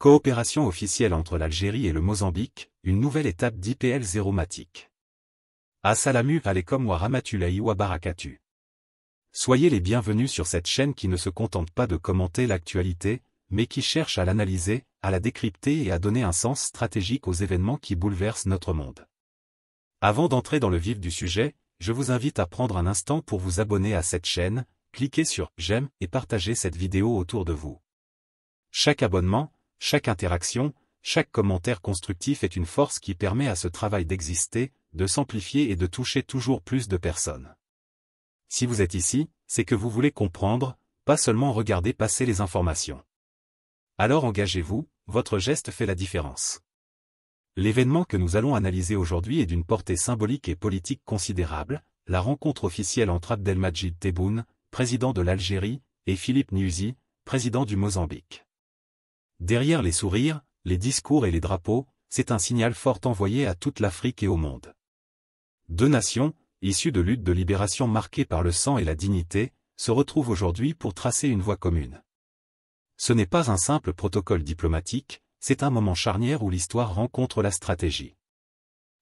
Coopération officielle entre l'Algérie et le Mozambique, une nouvelle étape d'IPL Zéromatique. Assalamu alaikum wa rahmatullahi wa barakatuh. Soyez les bienvenus sur cette chaîne qui ne se contente pas de commenter l'actualité, mais qui cherche à l'analyser, à la décrypter et à donner un sens stratégique aux événements qui bouleversent notre monde. Avant d'entrer dans le vif du sujet, je vous invite à prendre un instant pour vous abonner à cette chaîne, cliquez sur « J'aime » et partagez cette vidéo autour de vous. Chaque abonnement, chaque interaction, chaque commentaire constructif est une force qui permet à ce travail d'exister, de s'amplifier et de toucher toujours plus de personnes. Si vous êtes ici, c'est que vous voulez comprendre, pas seulement regarder passer les informations. Alors engagez-vous, votre geste fait la différence. L'événement que nous allons analyser aujourd'hui est d'une portée symbolique et politique considérable, la rencontre officielle entre Abdelmadjid Tebboune, président de l'Algérie, et Philippe Nyusi, président du Mozambique. Derrière les sourires, les discours et les drapeaux, c'est un signal fort envoyé à toute l'Afrique et au monde. Deux nations, issues de luttes de libération marquées par le sang et la dignité, se retrouvent aujourd'hui pour tracer une voie commune. Ce n'est pas un simple protocole diplomatique, c'est un moment charnière où l'histoire rencontre la stratégie.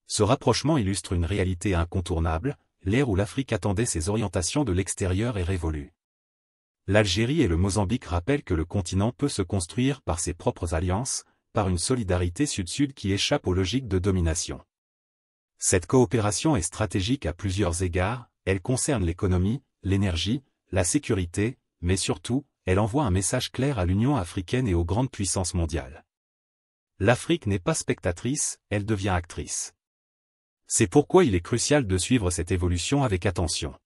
Ce rapprochement illustre une réalité incontournable, l'ère où l'Afrique attendait ses orientations de l'extérieur est révolue. L'Algérie et le Mozambique rappellent que le continent peut se construire par ses propres alliances, par une solidarité sud-sud qui échappe aux logiques de domination. Cette coopération est stratégique à plusieurs égards, elle concerne l'économie, l'énergie, la sécurité, mais surtout, elle envoie un message clair à l'Union africaine et aux grandes puissances mondiales. L'Afrique n'est pas spectatrice, elle devient actrice. C'est pourquoi il est crucial de suivre cette évolution avec attention.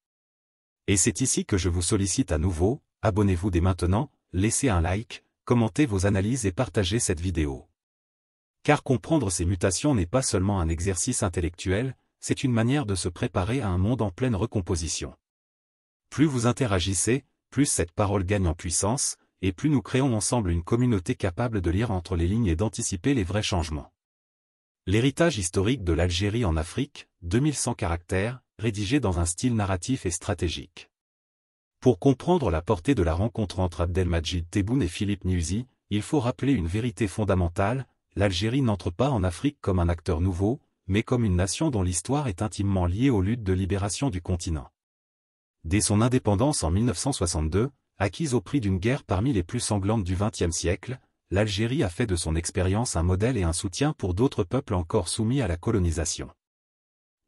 Et c'est ici que je vous sollicite à nouveau, abonnez-vous dès maintenant, laissez un like, commentez vos analyses et partagez cette vidéo. Car comprendre ces mutations n'est pas seulement un exercice intellectuel, c'est une manière de se préparer à un monde en pleine recomposition. Plus vous interagissez, plus cette parole gagne en puissance, et plus nous créons ensemble une communauté capable de lire entre les lignes et d'anticiper les vrais changements. L'héritage historique de l'Algérie en Afrique, 2100 caractères, rédigé dans un style narratif et stratégique. Pour comprendre la portée de la rencontre entre Abdelmadjid Tebboune et Philippe Nyusi, il faut rappeler une vérité fondamentale, l'Algérie n'entre pas en Afrique comme un acteur nouveau, mais comme une nation dont l'histoire est intimement liée aux luttes de libération du continent. Dès son indépendance en 1962, acquise au prix d'une guerre parmi les plus sanglantes du XXe siècle, l'Algérie a fait de son expérience un modèle et un soutien pour d'autres peuples encore soumis à la colonisation.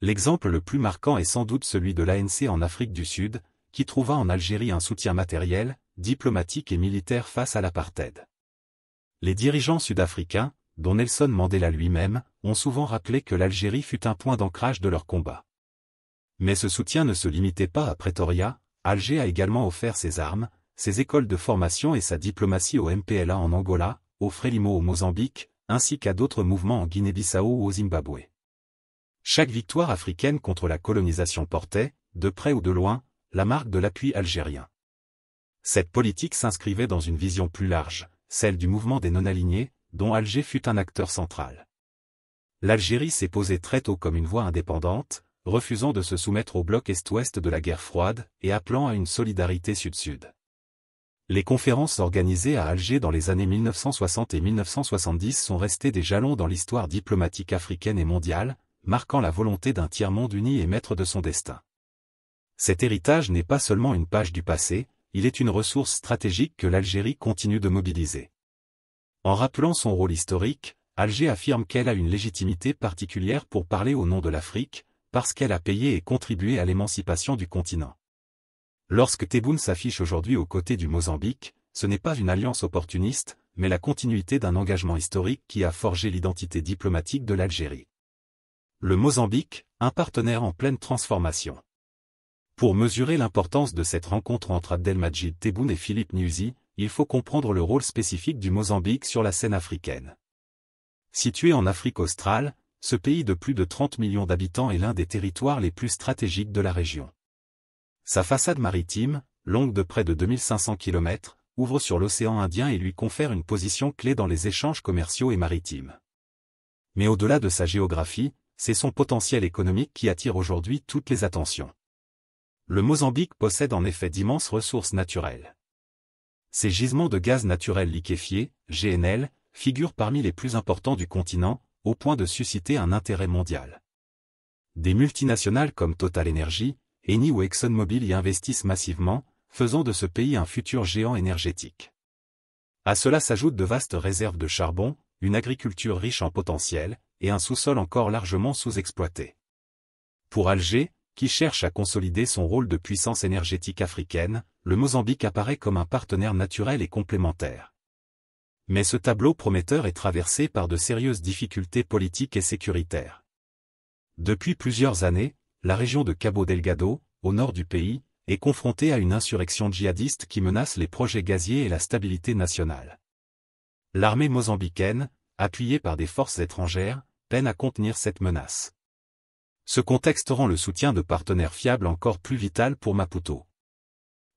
L'exemple le plus marquant est sans doute celui de l'ANC en Afrique du Sud, qui trouva en Algérie un soutien matériel, diplomatique et militaire face à l'apartheid. Les dirigeants sud-africains, dont Nelson Mandela lui-même, ont souvent rappelé que l'Algérie fut un point d'ancrage de leur combat. Mais ce soutien ne se limitait pas à Pretoria, Alger a également offert ses armes, ses écoles de formation et sa diplomatie au MPLA en Angola, au Frélimo au Mozambique, ainsi qu'à d'autres mouvements en Guinée-Bissau ou au Zimbabwe. Chaque victoire africaine contre la colonisation portait, de près ou de loin, la marque de l'appui algérien. Cette politique s'inscrivait dans une vision plus large, celle du mouvement des non-alignés, dont Alger fut un acteur central. L'Algérie s'est posée très tôt comme une voie indépendante, refusant de se soumettre au bloc Est-Ouest de la guerre froide et appelant à une solidarité Sud-Sud. Les conférences organisées à Alger dans les années 1960 et 1970 sont restées des jalons dans l'histoire diplomatique africaine et mondiale, marquant la volonté d'un tiers-monde uni et maître de son destin. Cet héritage n'est pas seulement une page du passé, il est une ressource stratégique que l'Algérie continue de mobiliser. En rappelant son rôle historique, Alger affirme qu'elle a une légitimité particulière pour parler au nom de l'Afrique, parce qu'elle a payé et contribué à l'émancipation du continent. Lorsque Tebboune s'affiche aujourd'hui aux côtés du Mozambique, ce n'est pas une alliance opportuniste, mais la continuité d'un engagement historique qui a forgé l'identité diplomatique de l'Algérie. Le Mozambique, un partenaire en pleine transformation. Pour mesurer l'importance de cette rencontre entre Abdelmadjid Tebboune et Philippe Nyusi, il faut comprendre le rôle spécifique du Mozambique sur la scène africaine. Situé en Afrique australe, ce pays de plus de 30 millions d'habitants est l'un des territoires les plus stratégiques de la région. Sa façade maritime, longue de près de 2500 km, ouvre sur l'océan Indien et lui confère une position clé dans les échanges commerciaux et maritimes. Mais au-delà de sa géographie, c'est son potentiel économique qui attire aujourd'hui toutes les attentions. Le Mozambique possède en effet d'immenses ressources naturelles. Ces gisements de gaz naturel liquéfié, GNL, figure parmi les plus importants du continent, au point de susciter un intérêt mondial. Des multinationales comme Total Energy, Eni ou ExxonMobil y investissent massivement, faisant de ce pays un futur géant énergétique. À cela s'ajoutent de vastes réserves de charbon, une agriculture riche en potentiel, et un sous-sol encore largement sous-exploité. Pour Alger, qui cherche à consolider son rôle de puissance énergétique africaine, le Mozambique apparaît comme un partenaire naturel et complémentaire. Mais ce tableau prometteur est traversé par de sérieuses difficultés politiques et sécuritaires. Depuis plusieurs années, la région de Cabo Delgado, au nord du pays, est confrontée à une insurrection djihadiste qui menace les projets gaziers et la stabilité nationale. L'armée mozambicaine, appuyée par des forces étrangères, peine à contenir cette menace. Ce contexte rend le soutien de partenaires fiables encore plus vital pour Maputo.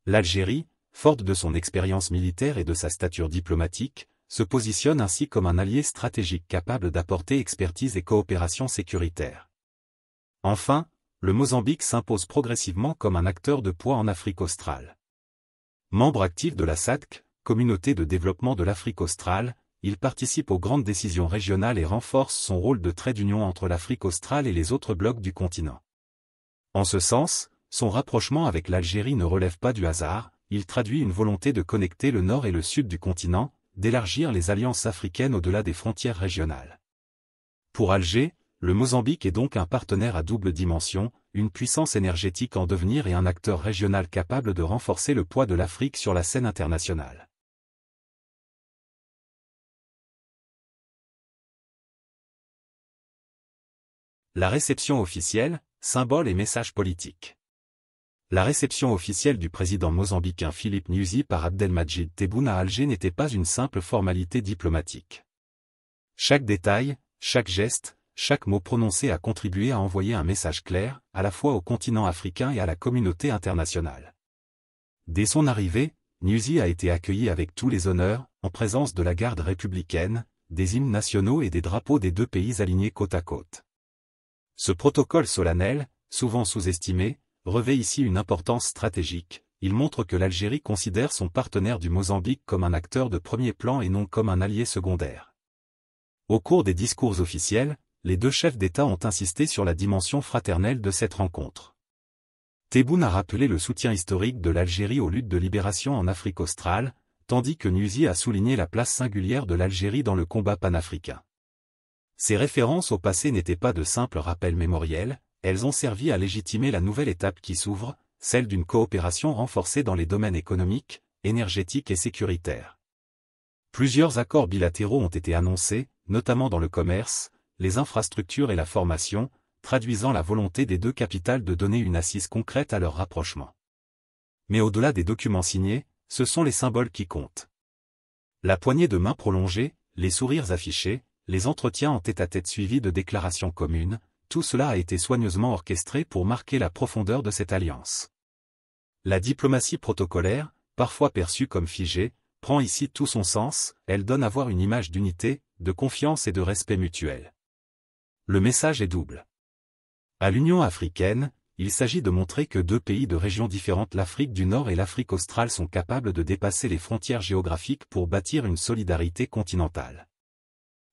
L'Algérie, forte de son expérience militaire et de sa stature diplomatique, se positionne ainsi comme un allié stratégique capable d'apporter expertise et coopération sécuritaire. Enfin, le Mozambique s'impose progressivement comme un acteur de poids en Afrique australe. Membre actif de la SADC, Communauté de développement de l'Afrique australe, il participe aux grandes décisions régionales et renforce son rôle de trait d'union entre l'Afrique australe et les autres blocs du continent. En ce sens, son rapprochement avec l'Algérie ne relève pas du hasard, il traduit une volonté de connecter le nord et le sud du continent, d'élargir les alliances africaines au-delà des frontières régionales. Pour Alger, le Mozambique est donc un partenaire à double dimension, une puissance énergétique en devenir et un acteur régional capable de renforcer le poids de l'Afrique sur la scène internationale. La réception officielle, symbole et message politique. La réception officielle du président mozambicain Philippe Nyusi par Abdelmadjid Tebboune à Alger n'était pas une simple formalité diplomatique. Chaque détail, chaque geste, chaque mot prononcé a contribué à envoyer un message clair, à la fois au continent africain et à la communauté internationale. Dès son arrivée, Nyusi a été accueilli avec tous les honneurs, en présence de la garde républicaine, des hymnes nationaux et des drapeaux des deux pays alignés côte à côte. Ce protocole solennel, souvent sous-estimé, revêt ici une importance stratégique. Il montre que l'Algérie considère son partenaire du Mozambique comme un acteur de premier plan et non comme un allié secondaire. Au cours des discours officiels, les deux chefs d'État ont insisté sur la dimension fraternelle de cette rencontre. Tebboune a rappelé le soutien historique de l'Algérie aux luttes de libération en Afrique australe, tandis que Nyusi a souligné la place singulière de l'Algérie dans le combat panafricain. Ces références au passé n'étaient pas de simples rappels mémoriels, elles ont servi à légitimer la nouvelle étape qui s'ouvre, celle d'une coopération renforcée dans les domaines économiques, énergétiques et sécuritaires. Plusieurs accords bilatéraux ont été annoncés, notamment dans le commerce, les infrastructures et la formation, traduisant la volonté des deux capitales de donner une assise concrète à leur rapprochement. Mais au-delà des documents signés, ce sont les symboles qui comptent. La poignée de main prolongée, les sourires affichés, les entretiens en tête-à-tête suivis de déclarations communes, tout cela a été soigneusement orchestré pour marquer la profondeur de cette alliance. La diplomatie protocolaire, parfois perçue comme figée, prend ici tout son sens, elle donne à voir une image d'unité, de confiance et de respect mutuel. Le message est double. À l'Union africaine, il s'agit de montrer que deux pays de régions différentes, l'Afrique du Nord et l'Afrique australe, sont capables de dépasser les frontières géographiques pour bâtir une solidarité continentale.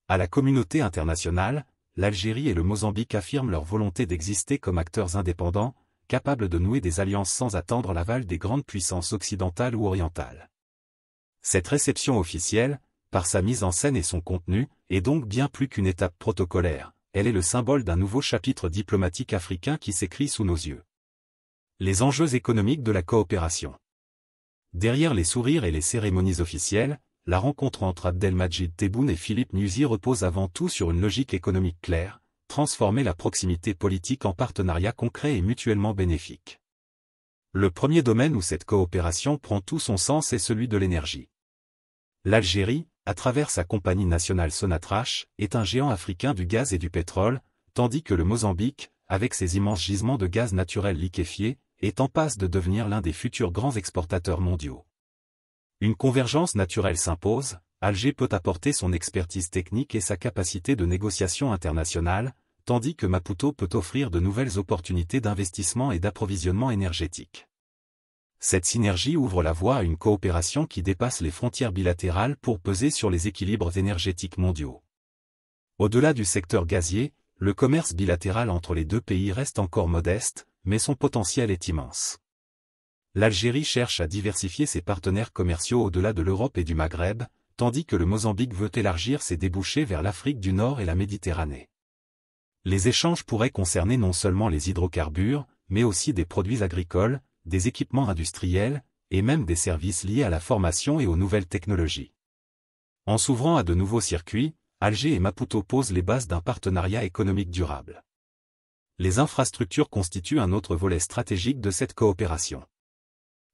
À la communauté internationale, l'Algérie et le Mozambique affirment leur volonté d'exister comme acteurs indépendants, capables de nouer des alliances sans attendre l'aval des grandes puissances occidentales ou orientales. Cette réception officielle, par sa mise en scène et son contenu, est donc bien plus qu'une étape protocolaire, elle est le symbole d'un nouveau chapitre diplomatique africain qui s'écrit sous nos yeux. Les enjeux économiques de la coopération. Derrière les sourires et les cérémonies officielles, la rencontre entre Abdelmadjid Tebboune et Philippe Nyusi repose avant tout sur une logique économique claire, transformer la proximité politique en partenariat concret et mutuellement bénéfique. Le premier domaine où cette coopération prend tout son sens est celui de l'énergie. L'Algérie, à travers sa compagnie nationale Sonatrach, est un géant africain du gaz et du pétrole, tandis que le Mozambique, avec ses immenses gisements de gaz naturel liquéfié, est en passe de devenir l'un des futurs grands exportateurs mondiaux. Une convergence naturelle s'impose, Alger peut apporter son expertise technique et sa capacité de négociation internationale, tandis que Maputo peut offrir de nouvelles opportunités d'investissement et d'approvisionnement énergétique. Cette synergie ouvre la voie à une coopération qui dépasse les frontières bilatérales pour peser sur les équilibres énergétiques mondiaux. Au-delà du secteur gazier, le commerce bilatéral entre les deux pays reste encore modeste, mais son potentiel est immense. L'Algérie cherche à diversifier ses partenaires commerciaux au-delà de l'Europe et du Maghreb, tandis que le Mozambique veut élargir ses débouchés vers l'Afrique du Nord et la Méditerranée. Les échanges pourraient concerner non seulement les hydrocarbures, mais aussi des produits agricoles, des équipements industriels, et même des services liés à la formation et aux nouvelles technologies. En s'ouvrant à de nouveaux circuits, Alger et Maputo posent les bases d'un partenariat économique durable. Les infrastructures constituent un autre volet stratégique de cette coopération.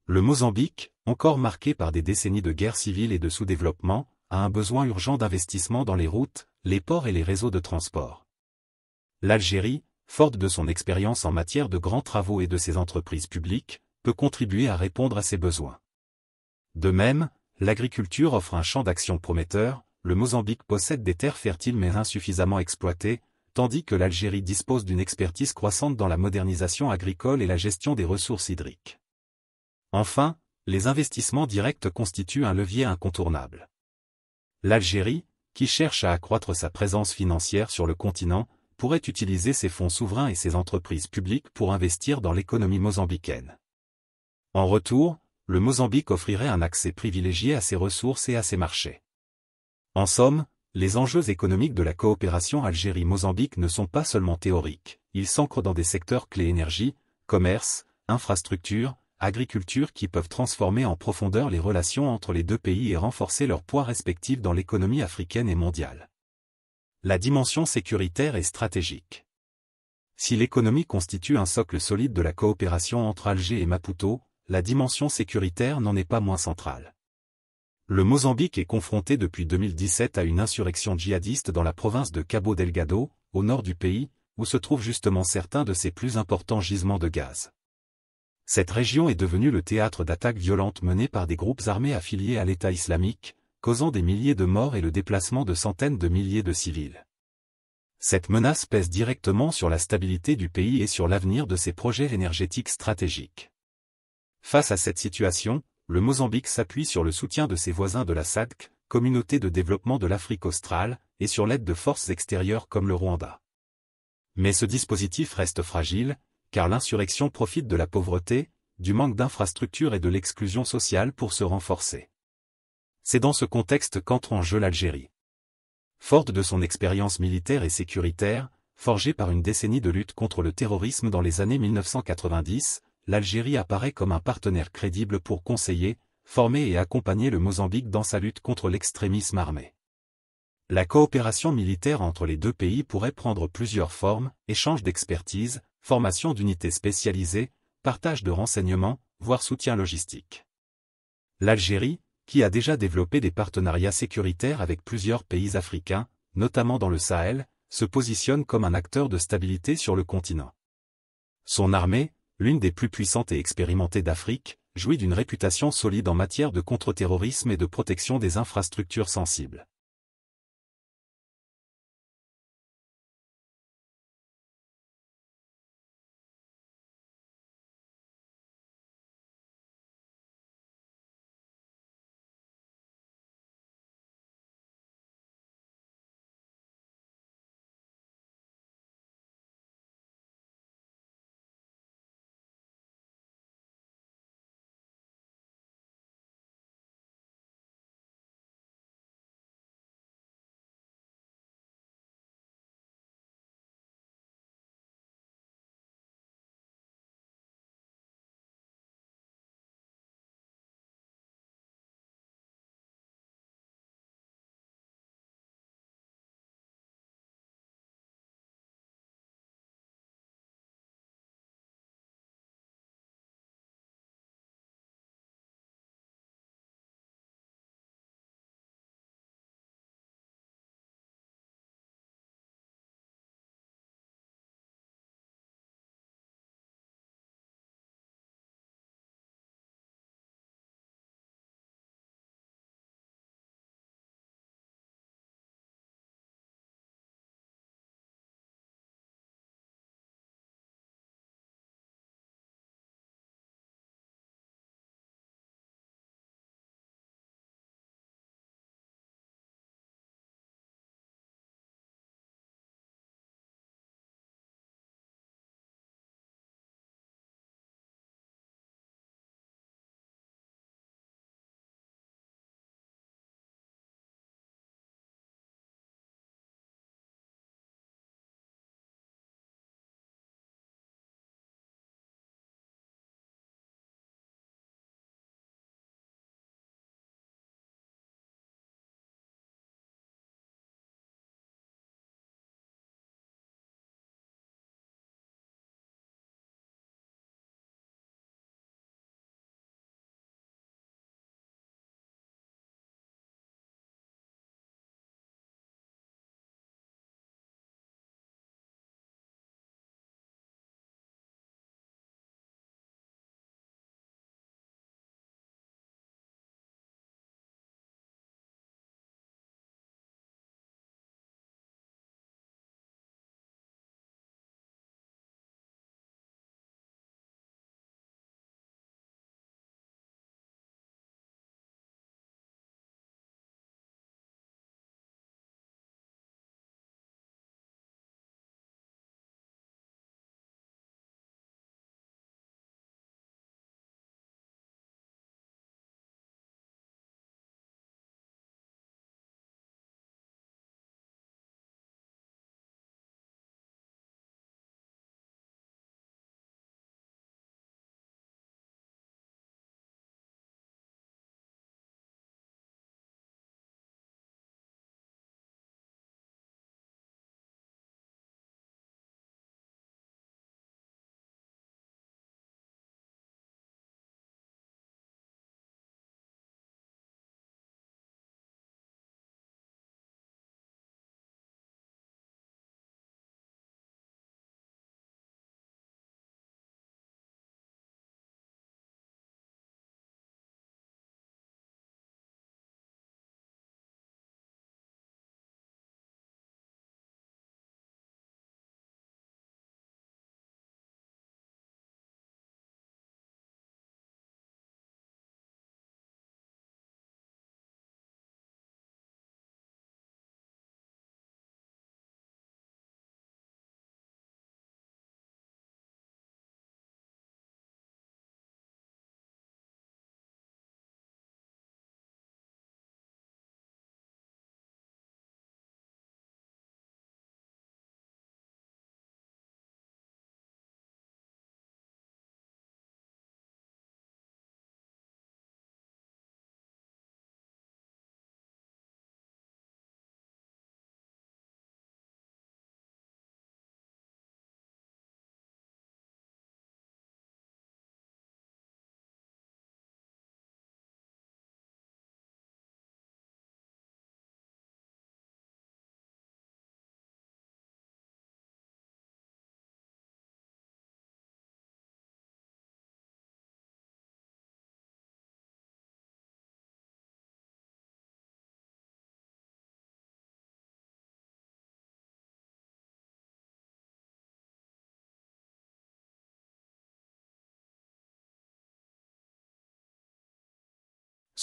Le Mozambique, encore marqué par des décennies de guerre civile et de sous-développement, a un besoin urgent d'investissement dans les routes, les ports et les réseaux de transport. L'Algérie, forte de son expérience en matière de grands travaux et de ses entreprises publiques, peut contribuer à répondre à ces besoins. De même, l'agriculture offre un champ d'action prometteur. Le Mozambique possède des terres fertiles mais insuffisamment exploitées, tandis que l'Algérie dispose d'une expertise croissante dans la modernisation agricole et la gestion des ressources hydriques. Enfin, les investissements directs constituent un levier incontournable. L'Algérie, qui cherche à accroître sa présence financière sur le continent, pourrait utiliser ses fonds souverains et ses entreprises publiques pour investir dans l'économie mozambicaine. En retour, le Mozambique offrirait un accès privilégié à ses ressources et à ses marchés. En somme, les enjeux économiques de la coopération Algérie-Mozambique ne sont pas seulement théoriques, ils s'ancrent dans des secteurs clés énergie, commerce, infrastructure, agriculture qui peuvent transformer en profondeur les relations entre les deux pays et renforcer leur poids respectif dans l'économie africaine et mondiale. La dimension sécuritaire est stratégique. Si l'économie constitue un socle solide de la coopération entre Alger et Maputo, la dimension sécuritaire n'en est pas moins centrale. Le Mozambique est confronté depuis 2017 à une insurrection djihadiste dans la province de Cabo Delgado, au nord du pays, où se trouvent justement certains de ses plus importants gisements de gaz. Cette région est devenue le théâtre d'attaques violentes menées par des groupes armés affiliés à l'État islamique, causant des milliers de morts et le déplacement de centaines de milliers de civils. Cette menace pèse directement sur la stabilité du pays et sur l'avenir de ses projets énergétiques stratégiques. Face à cette situation, le Mozambique s'appuie sur le soutien de ses voisins de la SADC, Communauté de développement de l'Afrique australe, et sur l'aide de forces extérieures comme le Rwanda. Mais ce dispositif reste fragile, car l'insurrection profite de la pauvreté, du manque d'infrastructures et de l'exclusion sociale pour se renforcer. C'est dans ce contexte qu'entre en jeu l'Algérie. Forte de son expérience militaire et sécuritaire, forgée par une décennie de lutte contre le terrorisme dans les années 1990, l'Algérie apparaît comme un partenaire crédible pour conseiller, former et accompagner le Mozambique dans sa lutte contre l'extrémisme armé. La coopération militaire entre les deux pays pourrait prendre plusieurs formes, échange d'expertise, formation d'unités spécialisées, partage de renseignements, voire soutien logistique. L'Algérie, qui a déjà développé des partenariats sécuritaires avec plusieurs pays africains, notamment dans le Sahel, se positionne comme un acteur de stabilité sur le continent. Son armée, l'une des plus puissantes et expérimentées d'Afrique, jouit d'une réputation solide en matière de contre-terrorisme et de protection des infrastructures sensibles.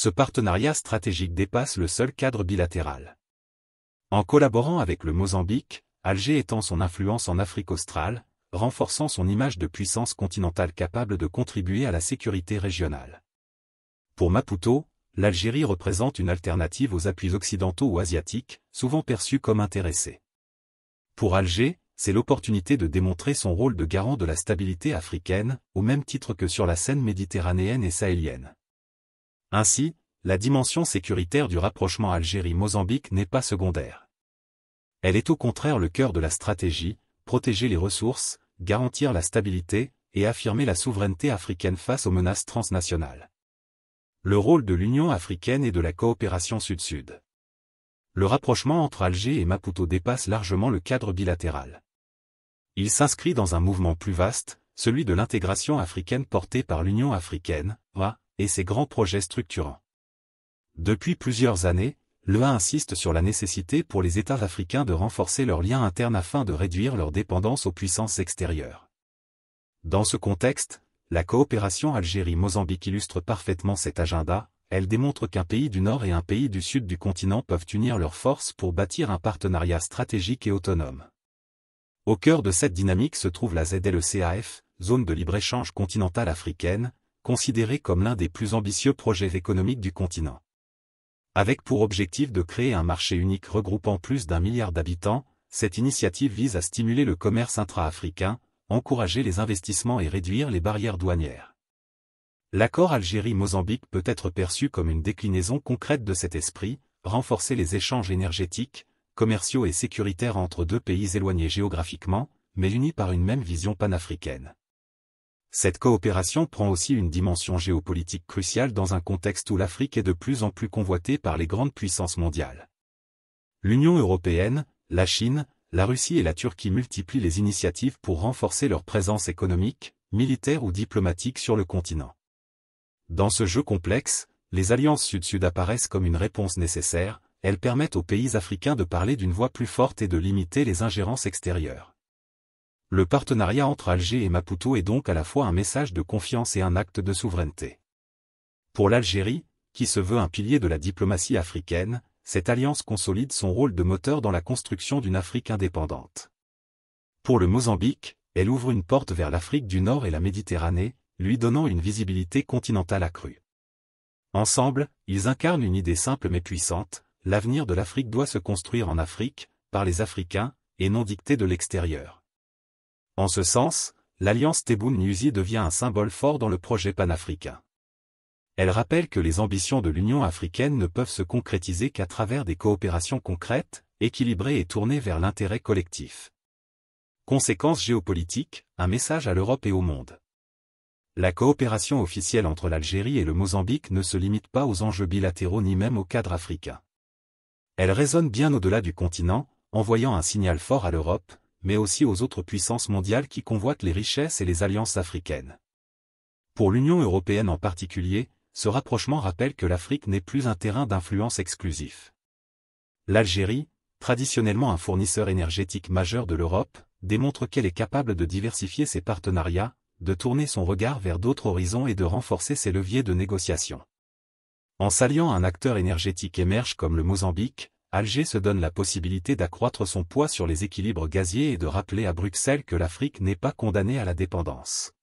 ce partenariat stratégique dépasse le seul cadre bilatéral. En collaborant avec le Mozambique, Alger étend son influence en Afrique australe, renforçant son image de puissance continentale capable de contribuer à la sécurité régionale. Pour Maputo, l'Algérie représente une alternative aux appuis occidentaux ou asiatiques, souvent perçus comme intéressés. Pour Alger, c'est l'opportunité de démontrer son rôle de garant de la stabilité africaine, au même titre que sur la scène méditerranéenne et sahélienne. Ainsi, la dimension sécuritaire du rapprochement Algérie-Mozambique n'est pas secondaire. Elle est au contraire le cœur de la stratégie, protéger les ressources, garantir la stabilité, et affirmer la souveraineté africaine face aux menaces transnationales. Le rôle de l'Union africaine et de la coopération sud-sud. Le rapprochement entre Alger et Maputo dépasse largement le cadre bilatéral. Il s'inscrit dans un mouvement plus vaste, celui de l'intégration africaine porté par l'Union africaine, OA, et ses grands projets structurants. Depuis plusieurs années, l'OA insiste sur la nécessité pour les États africains de renforcer leurs liens internes afin de réduire leur dépendance aux puissances extérieures. Dans ce contexte, la coopération Algérie-Mozambique illustre parfaitement cet agenda. Elle démontre qu'un pays du Nord et un pays du Sud du continent peuvent unir leurs forces pour bâtir un partenariat stratégique et autonome. Au cœur de cette dynamique se trouve la ZLECAF, zone de libre-échange continentale africaine, considérée comme l'un des plus ambitieux projets économiques du continent. Avec pour objectif de créer un marché unique regroupant plus d'1 milliard d'habitants, cette initiative vise à stimuler le commerce intra-africain, encourager les investissements et réduire les barrières douanières. L'accord Algérie-Mozambique peut être perçu comme une déclinaison concrète de cet esprit, renforcer les échanges énergétiques, commerciaux et sécuritaires entre deux pays éloignés géographiquement, mais unis par une même vision panafricaine. Cette coopération prend aussi une dimension géopolitique cruciale dans un contexte où l'Afrique est de plus en plus convoitée par les grandes puissances mondiales. L'Union européenne, la Chine, la Russie et la Turquie multiplient les initiatives pour renforcer leur présence économique, militaire ou diplomatique sur le continent. Dans ce jeu complexe, les alliances sud-sud apparaissent comme une réponse nécessaire, elles permettent aux pays africains de parler d'une voix plus forte et de limiter les ingérences extérieures. Le partenariat entre Alger et Maputo est donc à la fois un message de confiance et un acte de souveraineté. Pour l'Algérie, qui se veut un pilier de la diplomatie africaine, cette alliance consolide son rôle de moteur dans la construction d'une Afrique indépendante. Pour le Mozambique, elle ouvre une porte vers l'Afrique du Nord et la Méditerranée, lui donnant une visibilité continentale accrue. Ensemble, ils incarnent une idée simple mais puissante, l'avenir de l'Afrique doit se construire en Afrique, par les Africains, et non dicté de l'extérieur. En ce sens, l'alliance Tebboune-Niusi devient un symbole fort dans le projet panafricain. Elle rappelle que les ambitions de l'Union africaine ne peuvent se concrétiser qu'à travers des coopérations concrètes, équilibrées et tournées vers l'intérêt collectif. Conséquences géopolitiques, un message à l'Europe et au monde. La coopération officielle entre l'Algérie et le Mozambique ne se limite pas aux enjeux bilatéraux ni même au cadre africain. Elle résonne bien au-delà du continent, envoyant un signal fort à l'Europe, mais aussi aux autres puissances mondiales qui convoitent les richesses et les alliances africaines. Pour l'Union européenne en particulier, ce rapprochement rappelle que l'Afrique n'est plus un terrain d'influence exclusif. L'Algérie, traditionnellement un fournisseur énergétique majeur de l'Europe, démontre qu'elle est capable de diversifier ses partenariats, de tourner son regard vers d'autres horizons et de renforcer ses leviers de négociation. En s'alliant à un acteur énergétique émerge comme le Mozambique, Alger se donne la possibilité d'accroître son poids sur les équilibres gaziers et de rappeler à Bruxelles que l'Afrique n'est pas condamnée à la dépendance.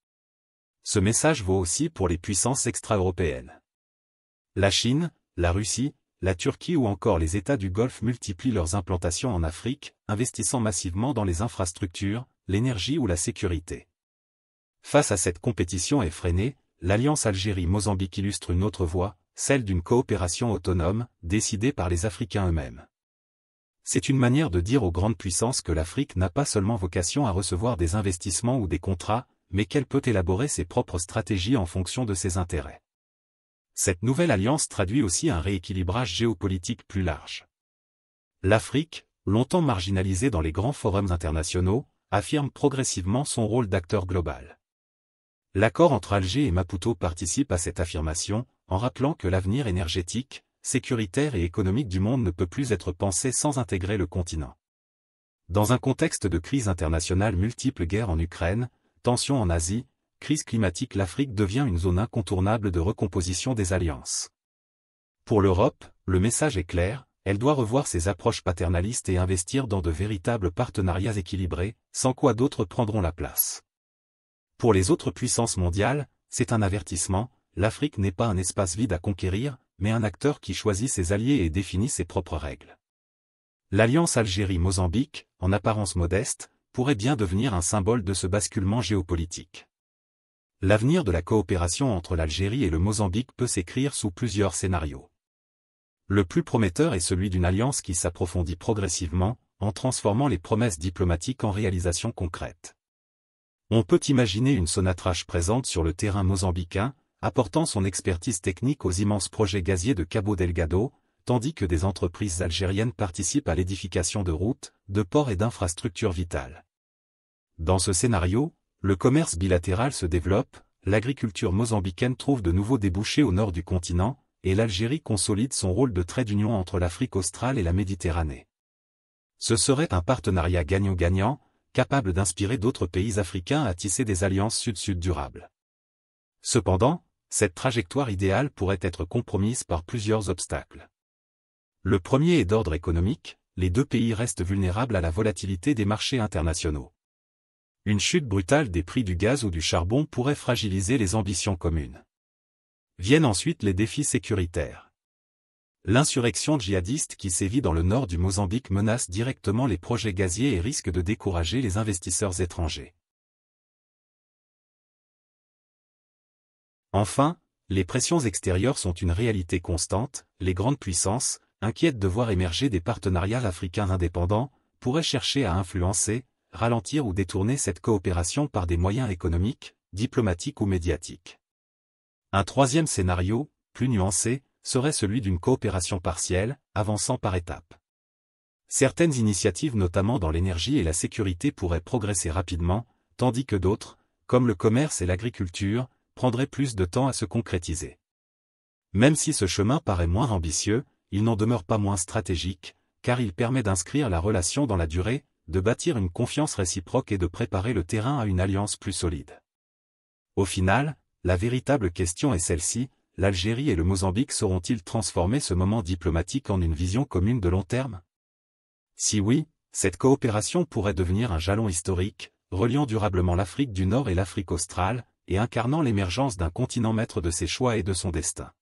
Ce message vaut aussi pour les puissances extra-européennes. La Chine, la Russie, la Turquie ou encore les États du Golfe multiplient leurs implantations en Afrique, investissant massivement dans les infrastructures, l'énergie ou la sécurité. Face à cette compétition effrénée, l'Alliance Algérie-Mozambique illustre une autre voie, celle d'une coopération autonome, décidée par les Africains eux-mêmes. C'est une manière de dire aux grandes puissances que l'Afrique n'a pas seulement vocation à recevoir des investissements ou des contrats, mais qu'elle peut élaborer ses propres stratégies en fonction de ses intérêts. Cette nouvelle alliance traduit aussi un rééquilibrage géopolitique plus large. L'Afrique, longtemps marginalisée dans les grands forums internationaux, affirme progressivement son rôle d'acteur global. L'accord entre Alger et Maputo participe à cette affirmation, en rappelant que l'avenir énergétique, sécuritaire et économique du monde ne peut plus être pensé sans intégrer le continent. Dans un contexte de crise internationale multiples guerres en Ukraine, tensions en Asie, crise climatique, l'Afrique devient une zone incontournable de recomposition des alliances. Pour l'Europe, le message est clair, elle doit revoir ses approches paternalistes et investir dans de véritables partenariats équilibrés, sans quoi d'autres prendront la place. Pour les autres puissances mondiales, c'est un avertissement, l'Afrique n'est pas un espace vide à conquérir, mais un acteur qui choisit ses alliés et définit ses propres règles. L'alliance Algérie-Mozambique, en apparence modeste, pourrait bien devenir un symbole de ce basculement géopolitique. L'avenir de la coopération entre l'Algérie et le Mozambique peut s'écrire sous plusieurs scénarios. Le plus prometteur est celui d'une alliance qui s'approfondit progressivement, en transformant les promesses diplomatiques en réalisations concrètes. On peut imaginer une Sonatrach présente sur le terrain mozambicain, apportant son expertise technique aux immenses projets gaziers de Cabo Delgado, tandis que des entreprises algériennes participent à l'édification de routes, de ports et d'infrastructures vitales. Dans ce scénario, le commerce bilatéral se développe, l'agriculture mozambicaine trouve de nouveaux débouchés au nord du continent, et l'Algérie consolide son rôle de trait d'union entre l'Afrique australe et la Méditerranée. Ce serait un partenariat gagnant-gagnant, capable d'inspirer d'autres pays africains à tisser des alliances sud-sud durables. Cependant, cette trajectoire idéale pourrait être compromise par plusieurs obstacles. Le premier est d'ordre économique, les deux pays restent vulnérables à la volatilité des marchés internationaux. Une chute brutale des prix du gaz ou du charbon pourrait fragiliser les ambitions communes. Viennent ensuite les défis sécuritaires. L'insurrection djihadiste qui sévit dans le nord du Mozambique menace directement les projets gaziers et risque de décourager les investisseurs étrangers. Enfin, les pressions extérieures sont une réalité constante, les grandes puissances, inquiètes de voir émerger des partenariats africains indépendants, pourraient chercher à influencer, ralentir ou détourner cette coopération par des moyens économiques, diplomatiques ou médiatiques. Un troisième scénario, plus nuancé, serait celui d'une coopération partielle, avançant par étapes. Certaines initiatives notamment dans l'énergie et la sécurité pourraient progresser rapidement, tandis que d'autres, comme le commerce et l'agriculture, prendraient plus de temps à se concrétiser. Même si ce chemin paraît moins ambitieux, il n'en demeure pas moins stratégique, car il permet d'inscrire la relation dans la durée, de bâtir une confiance réciproque et de préparer le terrain à une alliance plus solide. Au final, la véritable question est celle-ci, l'Algérie et le Mozambique sauront-ils transformer ce moment diplomatique en une vision commune de long terme? Si oui, cette coopération pourrait devenir un jalon historique, reliant durablement l'Afrique du Nord et l'Afrique australe, et incarnant l'émergence d'un continent maître de ses choix et de son destin.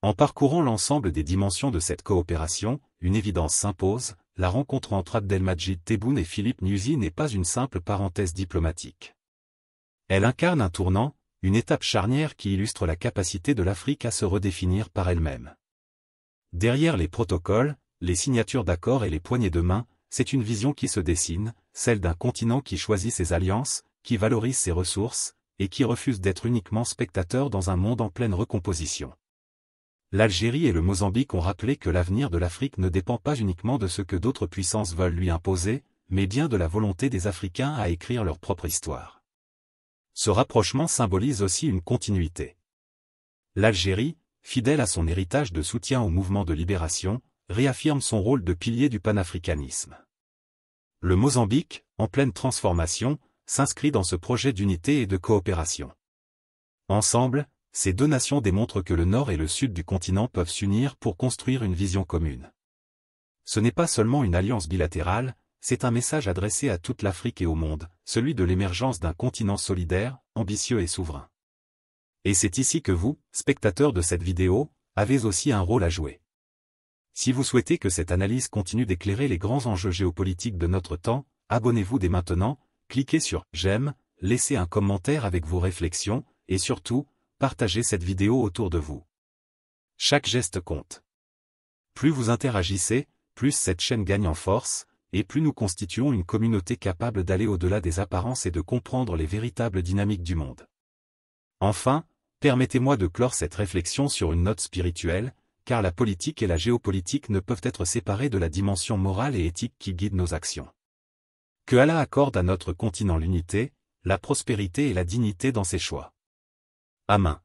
En parcourant l'ensemble des dimensions de cette coopération, une évidence s'impose, la rencontre entre Abdelmajid Tebboune et Philippe Nyusi n'est pas une simple parenthèse diplomatique. Elle incarne un tournant, une étape charnière qui illustre la capacité de l'Afrique à se redéfinir par elle-même. Derrière les protocoles, les signatures d'accords et les poignées de main, c'est une vision qui se dessine, celle d'un continent qui choisit ses alliances, qui valorise ses ressources, et qui refuse d'être uniquement spectateur dans un monde en pleine recomposition. L'Algérie et le Mozambique ont rappelé que l'avenir de l'Afrique ne dépend pas uniquement de ce que d'autres puissances veulent lui imposer, mais bien de la volonté des Africains à écrire leur propre histoire. Ce rapprochement symbolise aussi une continuité. L'Algérie, fidèle à son héritage de soutien au mouvement de libération, réaffirme son rôle de pilier du panafricanisme. Le Mozambique, en pleine transformation, s'inscrit dans ce projet d'unité et de coopération. Ensemble, ces deux nations démontrent que le nord et le sud du continent peuvent s'unir pour construire une vision commune. Ce n'est pas seulement une alliance bilatérale, c'est un message adressé à toute l'Afrique et au monde, celui de l'émergence d'un continent solidaire, ambitieux et souverain. Et c'est ici que vous, spectateurs de cette vidéo, avez aussi un rôle à jouer. Si vous souhaitez que cette analyse continue d'éclairer les grands enjeux géopolitiques de notre temps, abonnez-vous dès maintenant, cliquez sur « J'aime », laissez un commentaire avec vos réflexions, et surtout, partagez cette vidéo autour de vous. Chaque geste compte. Plus vous interagissez, plus cette chaîne gagne en force, et plus nous constituons une communauté capable d'aller au-delà des apparences et de comprendre les véritables dynamiques du monde. Enfin, permettez-moi de clore cette réflexion sur une note spirituelle, car la politique et la géopolitique ne peuvent être séparées de la dimension morale et éthique qui guide nos actions. Que Allah accorde à notre continent l'unité, la prospérité et la dignité dans ses choix. Amen.